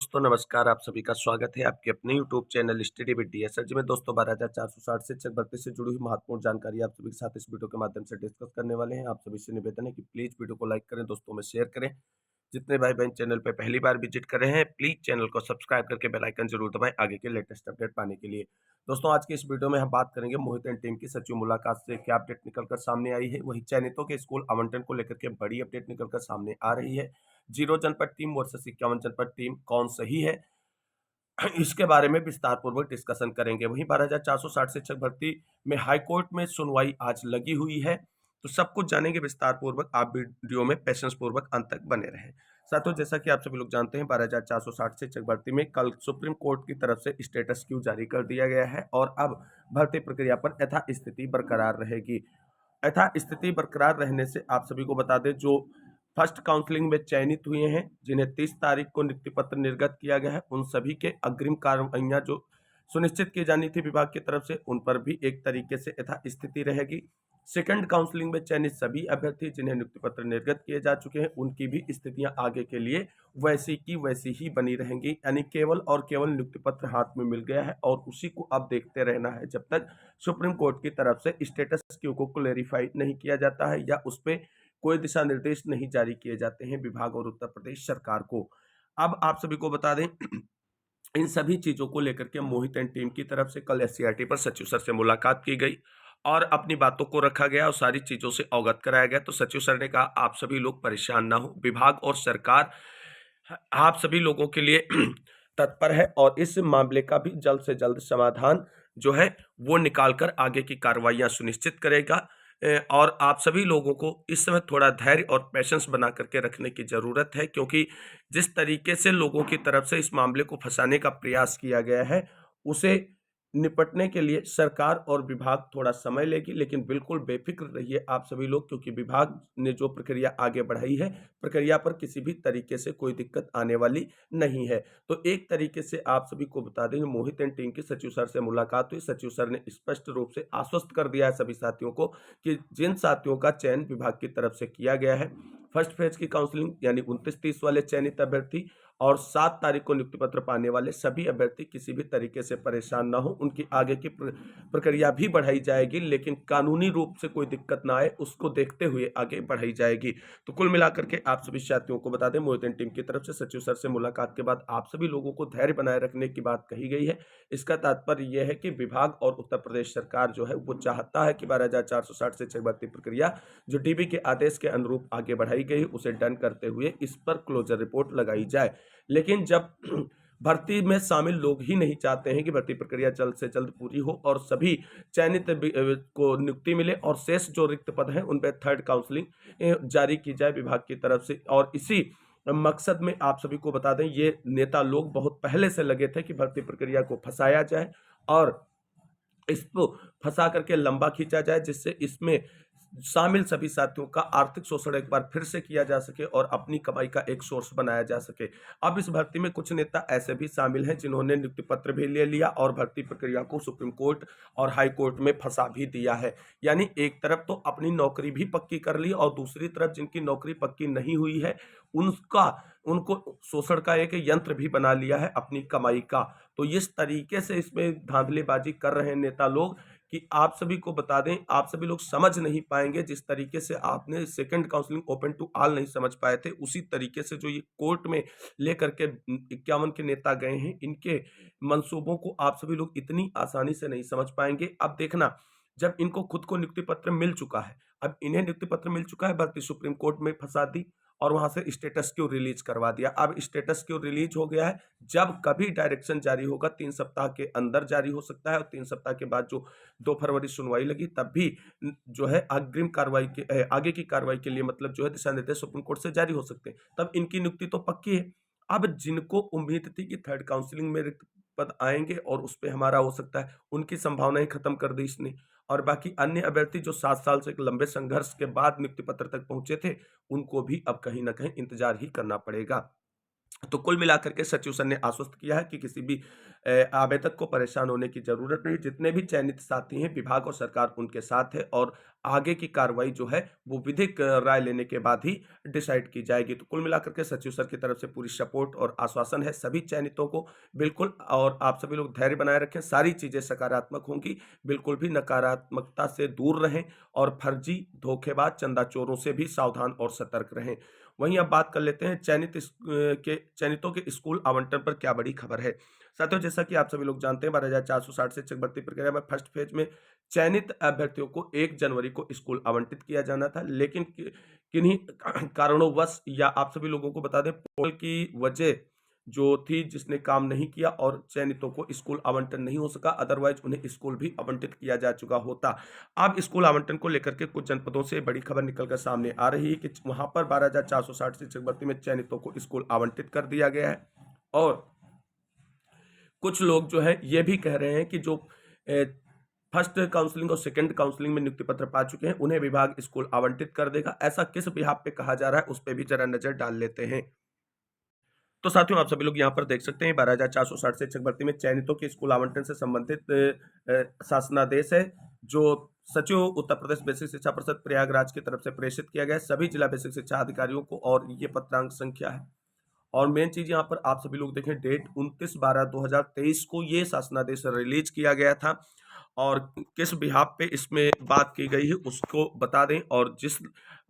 दोस्तों नमस्कार, आप सभी का स्वागत है आपके अपने YouTube channel study with DSH में। दोस्तों 12,460 शिक्षक भर्ती से जुड़ी हुई महत्वपूर्ण जानकारी आप सभी के साथ इस वीडियो के माध्यम से डिस्कस करने वाले हैं। आप सभी से निवेदन है कि प्लीज वीडियो को लाइक करें, दोस्तों में शेयर करें। जितने भाई बहन चैनल पे पहली बार विजिट कर रहे हैं, प्लीज चैनल को सब्सक्राइब करके बेल आइकन जरूर दबाएं आगे के लेटेस्ट अपडेट पाने के लिए। दोस्तों आज की इस वीडियो में हम बात करेंगे मोहित एंड टीम की सचिव मुलाकात से क्या अपडेट निकलकर सामने आई है। वही चयनितों के स्कूल आवंटन को लेकर के बड़ी अपडेट निकलकर सामने आ रही है। 0 जनपद टीम वर्सेस 51 जनपद टीम कौन सही है, इसके बारे में विस्तार पूर्वक डिस्कशन करेंगे। वहीं 12,460 शिक्षक भर्ती में हाई कोर्ट में सुनवाई आज लगी हुई है, तो सब कुछ जानेंगे विस्तार पूर्वक। आप वीडियो में पेशेंस पूर्वक अंत तक बने रहें। साथियों, जैसा कि आप सभी लोग जानते हैं, 12,460 शिक्षक भर्ती में कल सुप्रीम कोर्ट की तरफ से स्टेटस क्यू जारी कर दिया गया है और अब भर्ती प्रक्रिया पर यथास्थिति बरकरार रहेगी। यथास्थिति बरकरार रहने से आप सभी को बता दें, जो फर्स्ट काउंसलिंग में चयनित हुए हैं, जिन्हें 30 तारीख को नियुक्ति पत्र निर्गत किया गया है, उन सभी के अग्रिम कार्रवाइयां जो सुनिश्चित की जानी थी विभाग की तरफ से, उन पर भी एक तरीके से यथास्थिति रहेगी। सेकंड काउंसलिंग में चयनित सभी अभ्यर्थी जिन्हें नियुक्ति पत्र निर्गत किए जा चुके हैं, उनकी भी स्थितियां आगे के लिए वैसी की वैसी ही बनी रहेंगी। यानी केवल और केवल नियुक्ति पत्र हाथ में मिल गया है और उसी को अब देखते रहना है जब तक सुप्रीम कोर्ट की तरफ से स्टेटस क्यू को क्लेरिफाई नहीं किया जाता है या उस पर कोई दिशा निर्देश नहीं जारी किए जाते हैं विभाग और उत्तर प्रदेश सरकार को। अब आप सभी को बता दें, इन सभी चीजों को लेकर के मोहित एंड टीम की तरफ से कल एससीईआरटी पर सचिव सर से मुलाकात की गई और अपनी बातों को रखा गया और सारी चीजों से अवगत कराया गया। तो सचिव सर ने कहा, आप सभी लोग परेशान ना हो, विभाग और सरकार आप सभी लोगों के लिए तत्पर है और इस मामले का भी जल्द से जल्द समाधान जो है वो निकालकर आगे की कार्रवाइयां सुनिश्चित करेगा। और आप सभी लोगों को इस समय थोड़ा धैर्य और पेशेंस बना करके रखने की जरूरत है, क्योंकि जिस तरीके से लोगों की तरफ से इस मामले को फंसाने का प्रयास किया गया है, उसे निपटने के लिए सरकार और विभाग थोड़ा समय लेगी। लेकिन बिल्कुल बेफिक्र रहिए आप सभी लोग, क्योंकि विभाग ने जो प्रक्रिया आगे बढ़ाई है, प्रक्रिया पर किसी भी तरीके से कोई दिक्कत आने वाली नहीं है। तो एक तरीके से आप सभी को बता दें, मोहित एंड टीम की सचिव सर से मुलाकात हुई। सचिव सर ने स्पष्ट रूप से आश्वस्त कर दिया है सभी साथियों को कि जिन साथियों का चयन विभाग की तरफ से किया गया है, फर्स्ट फेज की काउंसलिंग यानी 29-30 वाले चयनित अभ्यर्थी और 7 तारीख को नियुक्ति पत्र पाने वाले सभी अभ्यर्थी किसी भी तरीके से परेशान ना हो। उनकी आगे की प्रक्रिया भी बढ़ाई जाएगी, लेकिन कानूनी रूप से कोई दिक्कत ना आए उसको देखते हुए आगे बढ़ाई जाएगी। तो कुल मिलाकर के आप सभी साथियों को बता दें, मोहित एंड टीम की तरफ से सचिव सर से मुलाकात के बाद आप सभी लोगों को धैर्य बनाए रखने की बात कही गई है। इसका तात्पर्य यह है कि विभाग और उत्तर प्रदेश सरकार जो है वो चाहता है कि 12,460 शिक्षक भर्ती प्रक्रिया जो डीबी के आदेश के अनुरूप आगे बढ़ाई गई, उसे डन करते हुए इस पर क्लोजर रिपोर्ट लगाई जाए। लेकिन जब भर्ती में शामिल लोग ही नहीं चाहते हैं कि भर्ती प्रक्रिया जल्द से जल्द पूरी हो और सभी चयनित को नियुक्ति मिले और शेष जो रिक्त पद हैं उन पर थर्ड काउंसलिंग जारी की जाए विभाग की तरफ से। और इसी मकसद में आप सभी को बता दें, ये नेता लोग बहुत पहले से लगे थे कि भर्ती प्रक्रिया को फंसाया जाए और इसको फंसा करके लंबा खींचा जाए, जिससे इसमें शामिल सभी साथियों का आर्थिक शोषण एक बार फिर से किया जा सके और अपनी कमाई का एक सोर्स बनाया जा सके। अब इस भर्ती में कुछ नेता ऐसे भी शामिल हैं जिन्होंने नियुक्ति पत्र भी ले लिया और भर्ती प्रक्रिया को सुप्रीम कोर्ट और हाई कोर्ट में फंसा भी दिया है। यानी एक तरफ तो अपनी नौकरी भी पक्की कर ली और दूसरी तरफ जिनकी नौकरी पक्की नहीं हुई है उनको शोषण का एक यंत्र भी बना लिया है अपनी कमाई का। तो इस तरीके से इसमें धांधलीबाजी कर रहे हैं नेता लोग कि आप सभी को बता दें, आप सभी लोग समझ नहीं पाएंगे। जिस तरीके से आपने second counselling open to all नहीं समझ पाए थे, उसी तरीके से जो ये कोर्ट में लेकर के 51 के नेता गए हैं, इनके मंसूबों को आप सभी लोग इतनी आसानी से नहीं समझ पाएंगे। अब देखना, जब इनको खुद को नियुक्ति पत्र मिल चुका है, अब इन्हें नियुक्ति पत्र मिल चुका है, भर्ती सुप्रीम कोर्ट में फंसा दी और वहां से स्टेटस क्यू रिलीज करवा दिया। अब स्टेटस क्यू रिलीज हो गया है, जब कभी डायरेक्शन जारी होगा 3 सप्ताह के अंदर जारी हो सकता है और 3 सप्ताह के बाद जो 2 फरवरी सुनवाई लगी तब भी जो है अग्रिम कार्रवाई के आगे की कार्रवाई के लिए मतलब जो है दिशा निर्देश सुप्रीम कोर्ट से जारी हो सकते हैं। तब इनकी नियुक्ति तो पक्की है। अब जिनको उम्मीद थी कि थर्ड काउंसलिंग में रिक्त पद आएंगे और उस पर हमारा हो सकता है, उनकी संभावनाएं खत्म कर दी इसने। और बाकी अन्य अभ्यर्थी जो 7 साल से एक लंबे संघर्ष के बाद नियुक्ति पत्र तक पहुंचे थे, उनको भी अब कहीं ना कहीं इंतजार ही करना पड़ेगा। तो कुल मिलाकर के सचिव सर ने आश्वस्त किया है कि किसी भी आवेदक को परेशान होने की जरूरत नहीं। जितने भी चयनित साथी हैं, विभाग और सरकार उनके साथ है और आगे की कार्रवाई जो है वो विधिक राय लेने के बाद ही डिसाइड की जाएगी। तो कुल मिलाकर के सचिव सर की तरफ से पूरी सपोर्ट और आश्वासन है सभी चयनितों को। बिल्कुल, और आप सभी लोग धैर्य बनाए रखें, सारी चीजें सकारात्मक होंगी। बिल्कुल भी नकारात्मकता से दूर रहें और फर्जी, धोखेबाज, चंदा चोरों से भी सावधान और सतर्क रहें। वहीं अब बात कर लेते हैं चयनितों के स्कूल आवंटन पर क्या बड़ी खबर है। साथियों, जैसा कि आप सभी लोग जानते हैं, 12,460 शिक्षक भर्ती प्रक्रिया में फर्स्ट फेज में चयनित अभ्यर्थियों को 1 जनवरी को स्कूल आवंटित किया जाना था, लेकिन किन्हीं कारणोंवश, या आप सभी लोगों को बता दें, पोल की वजह जो थी जिसने काम नहीं किया और चयनितों को स्कूल आवंटन नहीं हो सका, अदरवाइज उन्हें स्कूल भी आवंटित किया जा चुका होता। अब स्कूल आवंटन को लेकर के कुछ जनपदों से बड़ी खबर निकलकर सामने आ रही है कि वहां पर 12,460 शिक्षक भर्ती में चयनितों को स्कूल आवंटित कर दिया गया है। और कुछ लोग जो है ये भी कह रहे हैं कि जो फर्स्ट काउंसलिंग और सेकंड काउंसलिंग में नियुक्ति पत्र पा चुके हैं, उन्हें विभाग स्कूल आवंटित कर देगा। ऐसा किस बिहाफ पे कहा जा रहा है, उस पर भी जरा नजर डाल लेते हैं। तो साथियों, आप सभी लोग यहाँ पर देख सकते हैं 12,460 शिक्षक भर्ती में चयनितों के स्कूल आवंटन से संबंधित शासनादेश है, जो सचिव उत्तर प्रदेश बेसिक शिक्षा परिषद प्रयागराज की तरफ से प्रेषित किया गया है सभी जिला बेसिक शिक्षा अधिकारियों को, और ये पत्रांक संख्या है। और मेन चीज यहाँ पर आप सभी लोग देखें, डेट 29/12/2023 को ये शासनादेश रिलीज किया गया था। और किस बिहाफ पे इसमें बात की गई है उसको बता दें, और जिस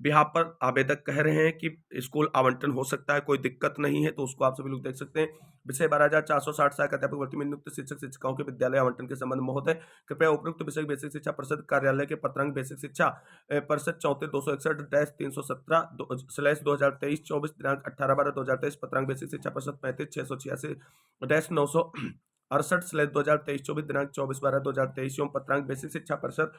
बिहाफ पर आवेदक कह रहे हैं कि स्कूल आवंटन हो सकता है, कोई दिक्कत नहीं है, तो उसको आप सभी लोग देख सकते हैं। विषय 12,460 सहायक अध्यापक भर्ती में नियुक्त शिक्षक शिक्षिकाओं के विद्यालय आवंटन के संबंध में महोदय कृपया उपयुक्त विषय बेसिक शिक्षा परिषद कार्यालय के पत्रांक बेसिक शिक्षा परिषद 34,261-317/2023-24 दिनांक 18/12/2023 पत्रांक बेसिक शिक्षा परिषद 35,686-900 68/2023-24 दिनांक 24/12/2023 एवं पत्रांक बेसिक शिक्षा परिषद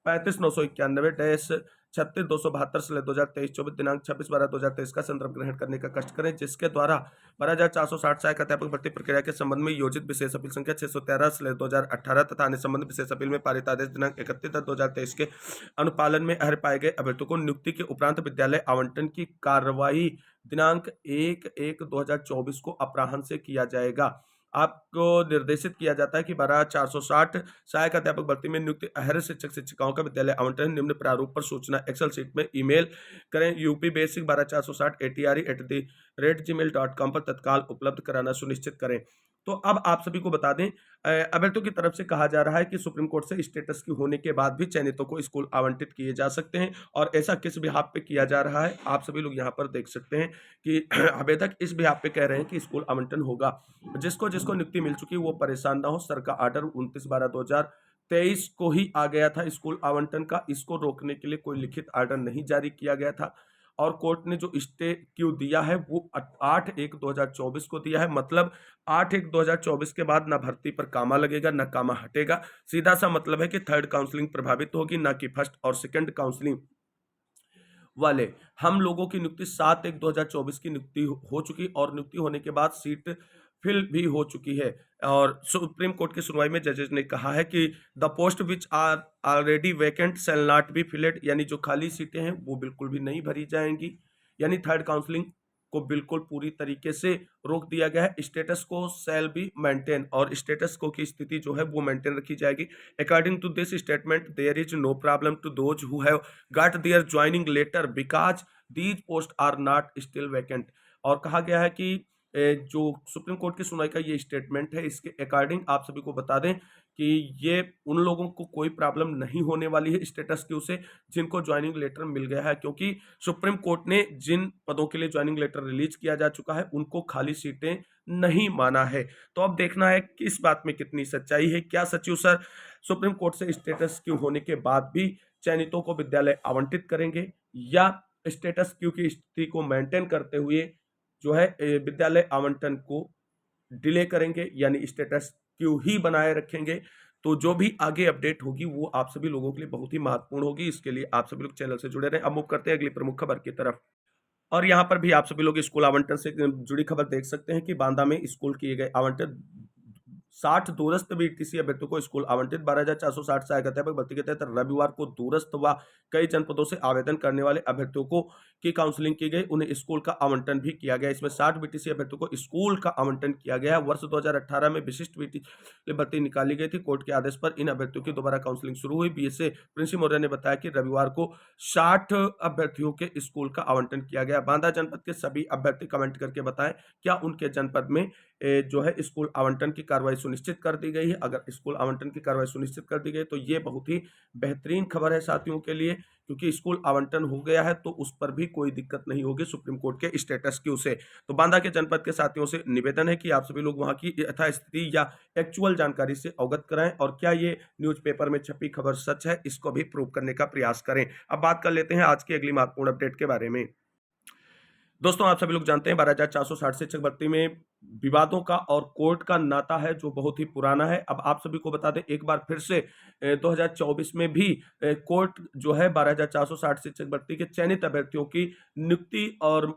35,991-36,272/2023-24 दिनांक 26/12/2023 का संदर्भ ग्रहण करने का कष्ट करें, जिसके द्वारा 12,460 सहायक अध्यापक भर्ती प्रक्रिया के संबंध में योजित विशेष अपील संख्या 613/2018 तथा अन्य संबंधित विशेष अपील में पारित आदेश दिनांक 31/10/2023 के अनुपालन में अर्ह पाए गए अभ्यर्थियों को नियुक्ति के उपरांत विद्यालय आवंटन की कार्रवाई दिनांक 1/1/2024 को अपराह्न से किया जाएगा। आपको निर्देशित किया जाता है कि 12,460 सहायक अध्यापक भर्ती में नियुक्त अहर्य शिक्षक शिक्षिकाओं का विद्यालय आवंटन निम्न प्रारूप पर सूचना एक्सेल शीट में ईमेल करें। यूपी बेसिक 12,460 ATRE@gmail.com पर तत्काल उपलब्ध कराना सुनिश्चित करें। तो अब आप सभी को बता दें, अभ्यर्थियों की तरफ से कहा जा रहा है कि सुप्रीम कोर्ट से स्टेटस की होने के बाद भी चयनितों को स्कूल आवंटित किए जा सकते हैं, और ऐसा किस बिहाफ पे किया जा रहा है आप सभी लोग यहाँ पर देख सकते हैं कि आवेदक इस बिहाफ पे कह रहे हैं कि स्कूल आवंटन होगा। जिसको जिसको नियुक्ति मिल चुकी है वो परेशान ना हो। सर का आर्डर 29/12/2023 को ही आ गया था स्कूल आवंटन का, इसको रोकने के लिए कोई लिखित आर्डर नहीं जारी किया गया था। और कोर्ट ने जो स्टे क्यू दिया है वो 8/1/2024 को दिया है। मतलब 8/1/2024 के बाद ना भर्ती पर कामा लगेगा ना कामा हटेगा। सीधा सा मतलब है कि थर्ड काउंसलिंग प्रभावित होगी, ना कि फर्स्ट और सेकंड काउंसलिंग वाले। हम लोगों की नियुक्ति 7/1/2024 की नियुक्ति हो चुकी, और नियुक्ति होने के बाद सीट फिल भी हो चुकी है। और सुप्रीम कोर्ट की सुनवाई में जजेस ने कहा है कि the post which are already vacant shall not be filled, यानी जो खाली सीटें हैं वो बिल्कुल भी नहीं भरी जाएंगी। यानी थर्ड काउंसलिंग को बिल्कुल पूरी तरीके से रोक दिया गया है। स्टेटस को शैल बी मेंटेन, और स्टेटस को की स्थिति जो है वो मेंटेन रखी जाएगी। According to this statement there is no problem to those who have got their joining letter because these post are not still vacant. और कहा गया है कि जो सुप्रीम कोर्ट की सुनवाई का ये स्टेटमेंट है, इसके अकॉर्डिंग आप सभी को बता दें कि ये उन लोगों को कोई प्रॉब्लम नहीं होने वाली है स्टेटस क्यू से जिनको ज्वाइनिंग लेटर मिल गया है, क्योंकि सुप्रीम कोर्ट ने जिन पदों के लिए ज्वाइनिंग लेटर रिलीज किया जा चुका है उनको खाली सीटें नहीं माना है। तो अब देखना है कि इस बात में कितनी सच्चाई है। क्या सचिव सर सुप्रीम कोर्ट से स्टेटस क्यू होने के बाद भी चयनितों को विद्यालय आवंटित करेंगे, या स्टेटस क्यू की स्थिति को मेंटेन करते हुए जो है विद्यालय आवंटन को डिले करेंगे, यानी स्टेटस क्यू ही बनाए रखेंगे। तो जो भी आगे अपडेट होगी वो आप सभी लोगों के लिए बहुत ही महत्वपूर्ण होगी। इसके लिए आप सभी लोग चैनल से जुड़े रहें। अब मूव करते हैं अगली प्रमुख खबर की तरफ। और यहाँ पर भी आप सभी लोग स्कूल आवंटन से जुड़ी खबर देख सकते हैं कि बांदा में स्कूल किए गए आवंटन 60 दूरस्थ बीटीसी अभ्यर्थियों को स्कूल आवंटित। 12,460 सहायक अध्यापक भर्ती के तहत रविवार को दूरस्थ व कई जनपदों से आवेदन करने वाले अभ्यर्थियों को की काउंसलिंग की गई, उन्हें स्कूल का आवंटन भी किया गया। इसमें 60 बीटीसी अभ्यर्थियों को स्कूल का आवंटन किया गया। वर्ष 2018 में विशिष्ट बीटीसी भर्ती निकाली गई थी। कोर्ट के आदेश पर इन अभ्यर्थियों की दोबारा काउंसलिंग शुरू हुई। बीएसए प्रिंसी मौर्य ने बताया कि रविवार को 60 अभ्यर्थियों के स्कूल का आवंटन किया गया। बांदा जनपद के सभी अभ्यर्थी कमेंट करके बताएं क्या उनके जनपद में जो है स्कूल आवंटन की कार्रवाई सुनिश्चित कर दी गई है। अगर स्कूल आवंटन की कार्रवाई सुनिश्चित कर दी गई तो ये बहुत ही बेहतरीन खबर है साथियों के लिए, क्योंकि स्कूल आवंटन हो गया है तो उस पर भी कोई दिक्कत नहीं होगी सुप्रीम कोर्ट के स्टेटस क्यू से। तो बांदा के जनपद के साथियों से निवेदन है कि आप सभी लोग वहां की यथास्थिति या एक्चुअल जानकारी से अवगत कराएं और क्या ये न्यूज़पेपर में छपी खबर सच है, इसको भी प्रूव करने का प्रयास करें। अब बात कर लेते हैं आज की अगली महत्वपूर्ण अपडेट के बारे में। दोस्तों, आप सभी लोग जानते हैं 12,460 शिक्षक भर्ती में विवादों का और कोर्ट का नाता है जो बहुत ही पुराना है। अब आप सभी को बता दें एक बार फिर से 2024 में भी कोर्ट जो है 12,460 शिक्षक भर्ती के चयनित अभ्यर्थियों की नियुक्ति और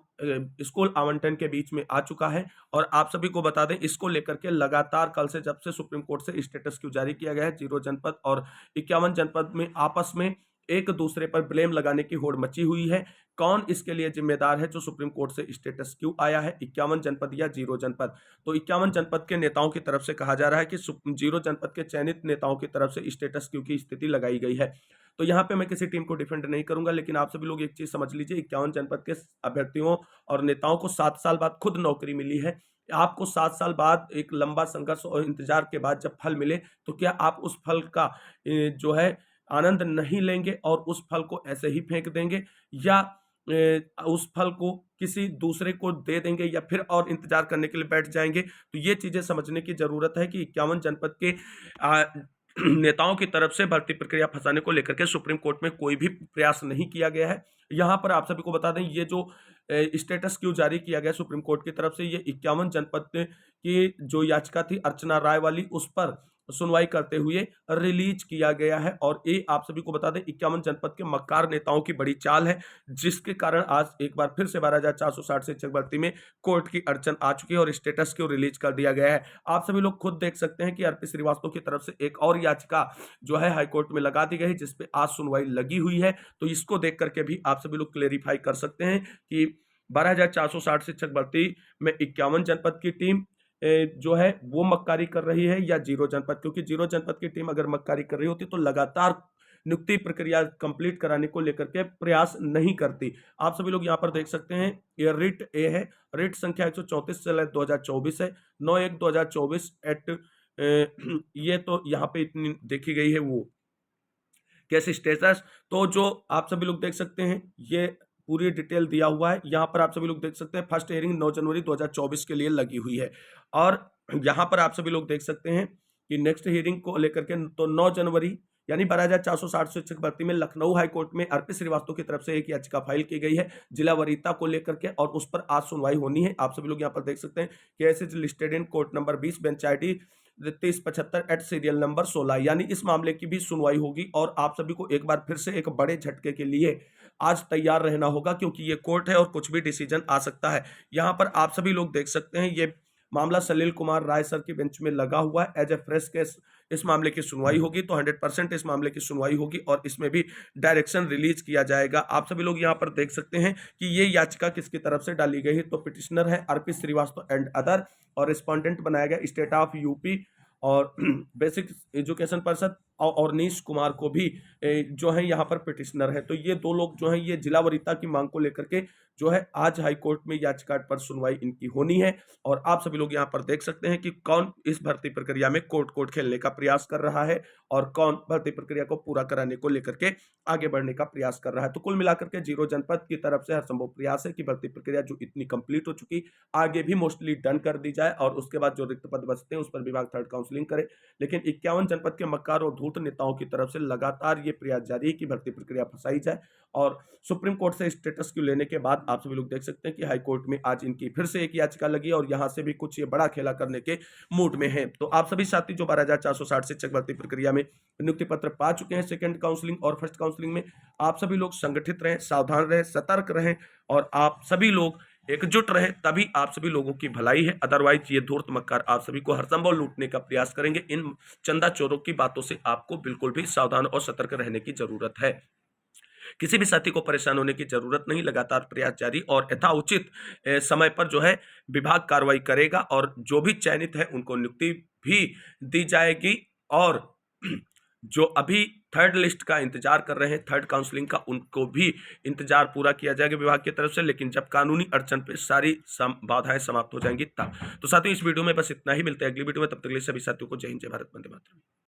स्कूल आवंटन के बीच में आ चुका है। और आप सभी को बता दें इसको लेकर के लगातार कल से जब से सुप्रीम कोर्ट से स्टेटस क्यू जारी किया गया है, 0 जनपद और 51 जनपद में आपस में एक दूसरे पर ब्लेम लगाने की होड़ मची हुई है। कौन इसके लिए जिम्मेदार है जो सुप्रीम कोर्ट से स्टेटस क्यों आया है, 51 जनपद या 0 जनपद? तो 51 जनपद के नेताओं की तरफ से कहा जा रहा है कि 0 जनपद के चयनित नेताओं की तरफ से स्टेटस क्यू की स्थिति लगाई गई है। तो यहाँ पे मैं किसी टीम को डिफेंड नहीं करूंगा, लेकिन आप सभी लोग एक चीज समझ लीजिए, 51 जनपद के अभ्यर्थियों और नेताओं को 7 साल बाद खुद नौकरी मिली है। आपको 7 साल बाद एक लंबा संघर्ष और इंतजार के बाद जब फल मिले तो क्या आप उस फल का जो है आनंद नहीं लेंगे और उस फल को ऐसे ही फेंक देंगे, या उस फल को किसी दूसरे को दे देंगे, या फिर और इंतजार करने के लिए बैठ जाएंगे? तो ये चीजें समझने की जरूरत है कि 51 जनपद के नेताओं की तरफ से भर्ती प्रक्रिया फंसाने को लेकर के सुप्रीम कोर्ट में कोई भी प्रयास नहीं किया गया है। यहाँ पर आप सभी को बता दें ये जो स्टेटस क्यों जारी किया गया सुप्रीम कोर्ट की तरफ से, ये 51 जनपद की जो याचिका थी अर्चना राय वाली, उस पर सुनवाई करते हुए रिलीज किया गया है। और ये आप सभी को बता दें 51 जनपद के मक्कार नेताओं की बड़ी चाल है, जिसके कारण आज एक बार फिर से 12,460 शिक्षक भर्ती में कोर्ट की अड़चन आ चुकी है और स्टेटस क्यों रिलीज कर दिया गया है। आप सभी लोग खुद देख सकते हैं कि अर्पी श्रीवास्तव की तरफ से एक और याचिका जो है हाईकोर्ट में लगा दी गई, जिसपे आज सुनवाई लगी हुई है। तो इसको देख करके भी आप सभी लोग क्लेरिफाई कर सकते हैं कि 12,460 शिक्षक भर्ती में 51 जनपद की टीम जो है वो मक्कारी कर रही है या 0 जनपद, क्योंकि 0 जनपद की टीम अगर मक्कारी कर रही होती तो लगातार नियुक्ति प्रक्रिया कंप्लीट कराने को लेकर के प्रयास नहीं करती। आप सभी लोग यहाँ पर देख सकते हैं ये रिट ए है, रिट संख्या 134/2024 है, 9/1/2024 एट ये तो यहाँ पे इतनी देखी गई है वो केस स्टेटस। तो जो आप सभी लोग देख सकते हैं ये पूरी डिटेल दिया हुआ है। यहाँ पर आप सभी लोग देख सकते हैं फर्स्ट हियरिंग 9 जनवरी 2024 के लिए लगी हुई है। और यहाँ पर आप सभी लोग देख सकते हैं कि नेक्स्ट हियरिंग को लेकर के तो 9 जनवरी यानी 12,460 शिक्षक भर्ती में लखनऊ हाईकोर्ट में अर्पी श्रीवास्तव की तरफ से एक याचिका फाइल की गई है जिला वरीयता को लेकर के, और उस पर आज सुनवाई होनी है। आप सभी लोग यहाँ पर देख सकते हैं case is listed in court number 20 bench ID 3075 at serial number 16, यानी इस मामले की भी सुनवाई होगी। और आप सभी को एक बार फिर से एक बड़े झटके के लिए आज तैयार रहना होगा, क्योंकि ये कोर्ट है और कुछ भी डिसीजन आ सकता है। यहाँ पर आप सभी लोग देख सकते हैं ये मामला सलील कुमार राय सर की बेंच में लगा हुआ है। एज ए फ्रेश केस इस मामले की सुनवाई होगी, तो 100% इस मामले की सुनवाई होगी और इसमें भी डायरेक्शन रिलीज किया जाएगा। आप सभी लोग यहाँ पर देख सकते हैं कि ये याचिका किसकी तरफ से डाली गई है, तो पिटिशनर है अर्पी श्रीवास्तव एंड अदर, और रिस्पोंडेंट बनाया गया स्टेट ऑफ यूपी और बेसिक एजुकेशन परिषद और नीश कुमार को भी जो है यहाँ पर पिटिशनर है। तो ये दो लोग जो है ये जिला वरीयता की मांग को लेकर के जो है आज हाई कोर्ट में याचिका पर सुनवाई इनकी होनी है। और आप सभी लोग यहाँ पर देख सकते हैं कि कौन इस भर्ती प्रक्रिया में कोर्ट खेलने का प्रयास कर रहा है और कौन भर्ती प्रक्रिया को पूरा कराने को लेकर के आगे बढ़ने का प्रयास कर रहा है। तो कुल मिलाकर के 0 जनपद की तरफ से हर संभव प्रयास है कि भर्ती प्रक्रिया जो इतनी कंप्लीट हो चुकी आगे भी मोस्टली डन कर दी जाए और उसके बाद जो रिक्त पद बचते हैं उस पर विभाग थर्ड काउंसलिंग करे। लेकिन 51 जनपद के मक्कार और धूर्त नेताओं की तरफ से लगातार ये प्रयास जारी है कि भर्ती प्रक्रिया फंसाई जाए। और सुप्रीम कोर्ट से स्टेटस क्यू लेने के बाद आप सभी लोग देख सकते हैं कि हाई कोर्ट में आज इनकी फिर से एक याचिका लगी और यहां से भी कुछ ये बड़ा खेला करने के मूड में है। तो आप सभी साथी जो 12,460 शिक्षक भर्ती प्रक्रिया में नियुक्ति पत्र पा चुके हैं सेकंड काउंसलिंग और फर्स्ट काउंसलिंग में, आप सभी लोग संगठित रहें, सावधान रहें, सतर्क रहें और आप सभी लोग एकजुट रहे, तभी आप सभी लोगों की भलाई है। अदरवाइज ये धूर्त मक्कार आप सभी को हरसंभव लूटने का प्रयास करेंगे। इन चंदा चोरों की बातों से आपको बिल्कुल भी सावधान और सतर्क रहने की जरूरत है। किसी भी साथी को परेशान होने की जरूरत नहीं। लगातार प्रयास जारी और यथाउचित समय पर जो है विभाग कार्रवाई करेगा और जो भी चयनित है उनको नियुक्ति भी दी जाएगी। और जो अभी थर्ड लिस्ट का इंतजार कर रहे हैं, थर्ड काउंसलिंग का, उनको भी इंतजार पूरा किया जाएगा विभाग की तरफ से। लेकिन जब कानूनी अड़चन पे सारी बाधाएं समाप्त हो जाएंगी तब। तो साथियों, इस वीडियो में बस इतना ही। मिलते हैं अगली वीडियो में, तब तक के लिए सभी साथियों को जय हिंद, जय भारत, वंदे मातरम।